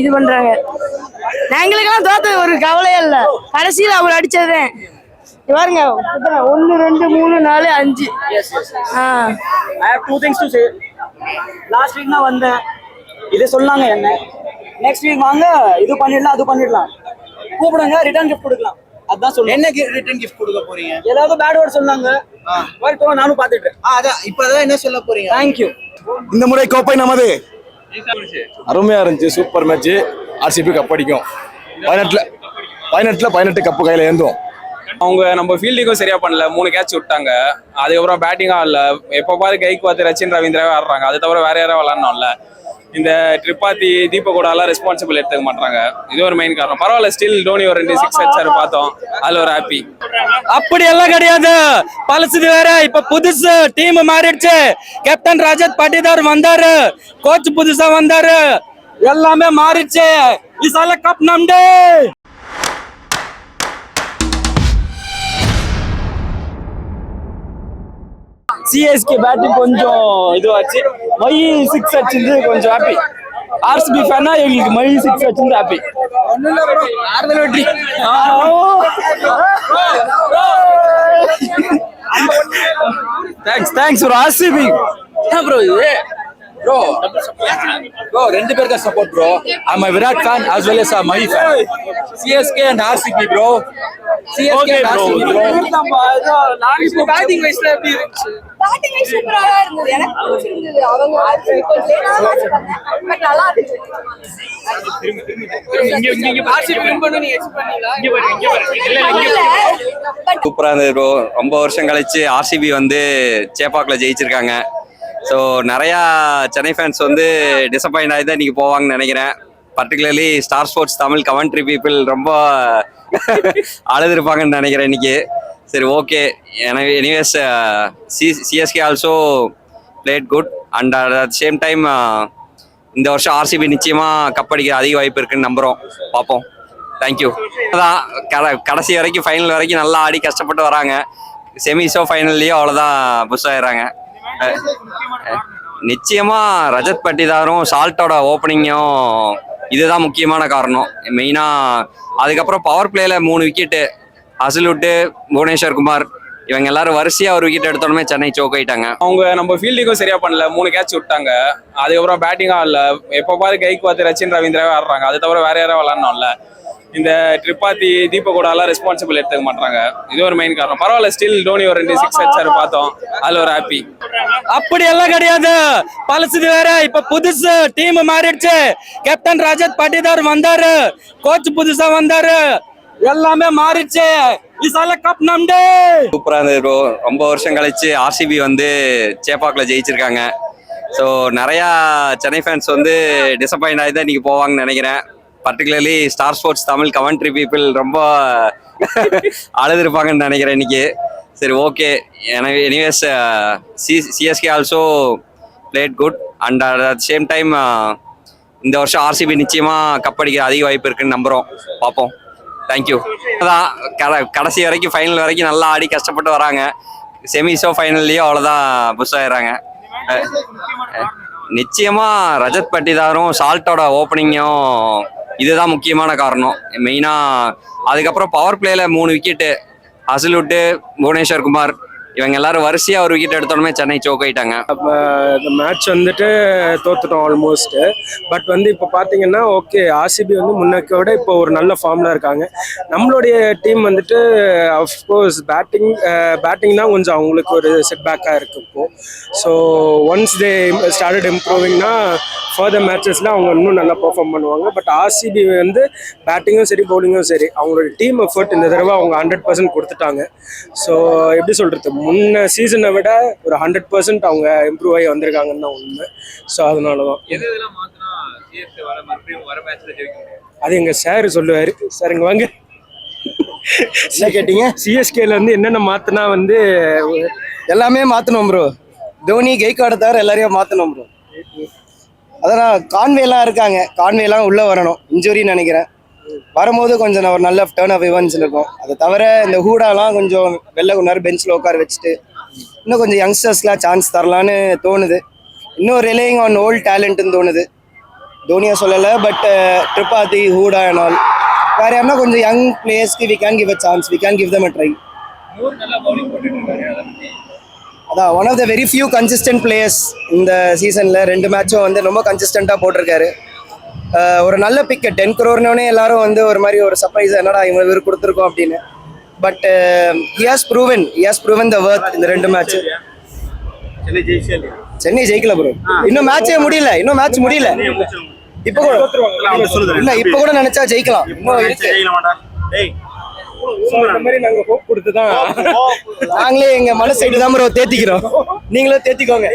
இது பண்றாங்க. எங்களுக்கெல்லாம் தோத்தது ஒரு கவலையே இல்லை, கடைசியில் அவர் அடிச்சதே பாருங்க. 1 2 3 4 5. I have two things to say. Last week நான் வந்தேன், இது சொன்னாங்க என்ன, நெக்ஸ்ட் வீக் வாங்க இது பண்ணிடலாம் அது பண்ணிடலாம், கூப்பிடுங்க ரிட்டர்ன் கிஃப்ட் கொடுக்கலாம். அதான் சொல்லுங்க. என்ன ரிட்டர்ன் கிஃப்ட் கொடுக்க போறீங்க? ஏதாவது பேட் வேர்ட் சொன்னாங்க, வரட்டும் நானும் பார்த்துட்டு. அதான் இப்பதான் என்ன சொல்ல போறீங்க? தேங்க்யூ. இந்த முறை கோப்பை நமது. அருமையா இருந்துச்சு, சூப்பர் மேட்ச். ஆர்சிபி கப் அடிக்கும். 18 கப்பு கையில ஏந்தும். அவங்க நம்ம ஃபீல்டிங்கும் சரியா பண்ணல, 3 கேட்ச் விட்டாங்க. அதுக்கப்புறம் பேட்டிங்கும் ஆடல. எப்போ பாரு கைக்கு ரச்சின் ரவீந்திராவே ஆடுறாங்க, அது தவிர வேற யாரும் விளாடணும்ல. இந்த ட்ரிப்பாத்தி தீபகோடாலாம் ரெஸ்பான்சிபிள் எடுத்துக்க மாட்டாங்க, இது ஒரு மெயின் காரணம். பரவாயில்ல, ஸ்டில் டோனி ஒரு 2 6 அடிச்சாரு பார்த்தோம், அதுல ஒரு ஹாப்பி. அப்படி எல்லாம் கிடையாது, பழசுது வேற. இப்ப புதுசு டீம் மாறிடுச்சு. கேப்டன் ரஜத் பட்டிதார் வந்தாரு, கோச் புதுசா வந்தாரு, எல்லாமே மாறிடுச்சு. இசால கப் நம்டே. சிஎஸ்கே பேட்டிங் கொஞ்சம் இதுவாச்சு, மை 6 அடிச்சது கொஞ்சம் ஹாப்பி. ஆர்சிபி ஃபேனா எங்களுக்கு மை 6 அடிச்சது ஹாப்பி. ஆறுதல் வெற்றி. Thanks bro. ஆர்சிபி ப்ரோ இது bro ரெண்டு பேருக்கு support bro. I'm a Virat fan as well as a Mahi fan. CSK and RCB bro. CSK and RCB bro. நாளைக்கு பேட்டிங் வைஸ்ல எப்படி இருந்துச்சு? பேட்டிங் வைஸ் சூப்பரா இருந்தது, எனக்கு பிடிச்சிருந்தது. அவங்க RCB கொஞ்சம் லேட்டா பட் நல்லா இருந்துச்சு. இங்க RCB வின் பண்ணனும் நீங்க எக்ஸ்பெக்ட் பண்ணீங்களா? இங்க பாருங்க. சூப்பரா இருந்தது bro. ரொம்ப வருஷம் கழிச்சு RCB வந்து சேப்பாக்ல ஜெயிச்சிருக்காங்க. ஸோ நிறையா சென்னை ஃபேன்ஸ் வந்து டிசப்பாயிண்ட் ஆகி தான் இன்னைக்கு போவாங்கன்னு நினைக்கிறேன். Particularly star sports Tamil commentary people ரொம்ப அழுதுருப்பாங்கன்னு நினைக்கிறேன் இன்னைக்கு. சரி, ஓகே. எனக்கு anyways CSK also played good and at same time இந்த வருஷம் ஆர்சிபி நிச்சயமாக கப் அடிக்க அதிக வாய்ப்பு இருக்குன்னு நம்புகிறோம். பார்ப்போம். தேங்க்யூ. அதான் கடைசி வரைக்கும் ஃபைனல் வரைக்கும் நல்லா ஆடி கஷ்டப்பட்டு வராங்க. செமிஸோ ஃபைனல்லையோ அவ்வளோதான் புஷ் ஆயிடுறாங்க. நிச்சயமா ரஜத் பட்டிதாரும் சால்ட்டோட ஓப்பனிங்கும் இதுதான் முக்கியமான காரணம் மெயினா. அதுக்கப்புறம் பவர் பிளேல 3 விக்கெட்டு, அசலுட்டு புவனேஸ்வர் குமார் இவங்க எல்லாரும் வரிசையா ஒரு விக்கெட் எடுத்தோடனே சென்னை சோக் ஆயிட்டாங்க. அவங்க நம்ம ஃபீல்டிங்கும் சரியா பண்ணல, 3 கேட்ச் விட்டாங்க. அதுக்கப்புறம் பேட்டிங்கும் ஆடல. எப்போ பாரு கைக்கு ரச்சின் ரவீந்திராவே ஆடுறாங்க, அது தவிர வேற யாரும் விளாடணும்ல. இந்த ட்ரிப்பாத்தி தீபகோடாலாம் ரெஸ்பான்சிபிள் எடுத்துக்க மாட்டாங்க, இது ஒரு மெயின் காரணம். பரவாயில்ல, ஸ்டில் டோனி ஒரு 2 6 அடிச்சாரு பார்த்தோம், அதுல ஒரு ஹாப்பி. அப்படி எல்லாம் கிடையாது, பழசுது வேற. இப்ப புதுசு டீம் மாறிடுச்சு. கேப்டன் ரஜத் பட்டிதார் வந்தாரு, கோச் புதுசா வந்தாரு, எல்லாமே மாறிடுச்சு. இசால கப் நம்டே. சூப்பரா இருந்தது bro. ரொம்ப வருஷம் கழிச்சு ஆர்சிபி வந்து சேப்பாக்ல ஜெயிச்சிருக்காங்க. ஸோ நிறையா சென்னை ஃபேன்ஸ் வந்து டிசப்பாயிண்ட் ஆகி தான் இன்னைக்கு போவாங்கன்னு நினைக்கிறேன். Particularly star sports Tamil commentary people ரொம்ப அழுதுருப்பாங்கன்னு நினைக்கிறேன் இன்னைக்கு. சரி, ஓகே. எனக்கு anyways CSK also played good and at same time இந்த வருஷம் ஆர்சிபி நிச்சயமாக கப் அடிக்க அதிக வாய்ப்பு இருக்குன்னு நம்புகிறோம். பார்ப்போம். தேங்க்யூ. அதான் கடைசி வரைக்கும் ஃபைனல் வரைக்கும் நல்லா ஆடி கஷ்டப்பட்டு வராங்க. செமிஸோ ஃபைனல்லையோ அவ்வளோதான் புஷ் ஆயிடுறாங்க. நிச்சயமா ரஜத் பட்டிதாரும் சால்ட்டோட ஓப்பனிங்கும் இதுதான் முக்கியமான காரணம் மெயினா. அதுக்கப்புறம் பவர் பிளேல 3 விக்கெட்டு, அசலுட்டு புவனேஸ்வர் குமார் இவங்க எல்லாரும் வரிசையா ஒரு விக்கெட் எடுத்தோடனே சென்னை சோக் ஆயிட்டாங்க. இந்த மேட்ச் வந்துட்டு தோத்துட்டோம் ஆல்மோஸ்ட். பட் வந்து இப்போ பார்த்தீங்கன்னா ஓகே, ஆர்சிபி வந்து முன்னக்க விட இப்போ ஒரு நல்ல ஃபார்மில் இருக்காங்க. நம்மளுடைய டீம் வந்துட்டு அஃப்கோர்ஸ் பேட்டிங் தான் கொஞ்சம் அவங்களுக்கு ஒரு செட்பேக்காக இருக்குது இப்போது. ஸோ ஒன்ஸ் தே ஸ்டார்டட் இம்ப்ரூவிங்னா ஃபர்தர் மேட்சஸில் அவங்க இன்னும் நல்லா பெர்ஃபார்ம் பண்ணுவாங்க. பட் ஆர்சிபி வந்து பேட்டிங்கும் சரி பவுலிங்கும் சரி அவங்களோட டீம் எஃபர்ட் இந்த தடவை அவங்க 100% கொடுத்துட்டாங்க. ஸோ எப்படி சொல்கிறது, முன்ன சீசனை விட ஒரு 100% அவங்க இம்ப்ரூவ் ஆகி வந்திருக்காங்கன்னு தான் உண்மை. ஸோ அதனால தான் அது எங்கள் சார் சொல்லுவார். சார் இங்கே வாங்க, என்ன கேட்டீங்க? சிஎஸ்கேல வந்து என்னென்ன மாற்றினா வந்து எல்லாமே மாற்றணும் ப்ரோ. தோனி கெய்காடை தவிர எல்லாரையும் மாற்றணும் ப்ரோ. அதான் கான்வேலாம் இருக்காங்க, கான்வேலாம் உள்ளே வரணும். இன்ஜுரின்னு நினைக்கிறேன். வரும்போது கொஞ்சம் ஒரு நல்ல டர்ன் ஆஃப் இவன்ஸ் இருக்கும். அதை தவிர இந்த ஹூடாலாம் கொஞ்சம் வெளில கொஞ்ச நேரம் பெஞ்சில் உட்கார வச்சுட்டு இன்னும் கொஞ்சம் யங்ஸ்டர்ஸ்லாம் சான்ஸ் தரலான்னு தோணுது. இன்னும் ரிலேயிங் ஆன் ஓல்ட் டேலண்ட்டுன்னு தோணுது. தோனியை சொல்லலை, but Tripathi, Hooda and all வேற யாருன்னா கொஞ்சம் யங் பிளேயர்ஸ்க்கு we can give a chance, we can give them a try. அதான் one of the very few consistent players இந்த சீசனில் 2 மேட்சும் வந்து ரொம்ப கன்சிஸ்டண்ட்டாக போட்டிருக்காரு. ஒரு நல்ல பிக்கு 10 crore எல்லாரும் வந்து ஒரு மாதிரி ஒரு சர்ப்ரைஸ், என்னடா இவர் கொடுத்துருக்கோம் அப்படின்னு. But he has proven the worth இந்த 2 மேட்ச். சென்னை ஜெயிக்கல ப்ரோ, இன்னும் மேட்சே முடியல, இப்போ கூட இல்ல, இப்போ கூட நினைச்சா ஜெயிக்கலாம், இன்னும் இருக்கு. இந்த மாதிரி நாங்க ஹோப் கொடுத்து தான் நாங்களே எங்க மனசு சைடு தான் ப்ரோ தேத்திக்கிறோம், நீங்களும் தேத்திக்கோங்க.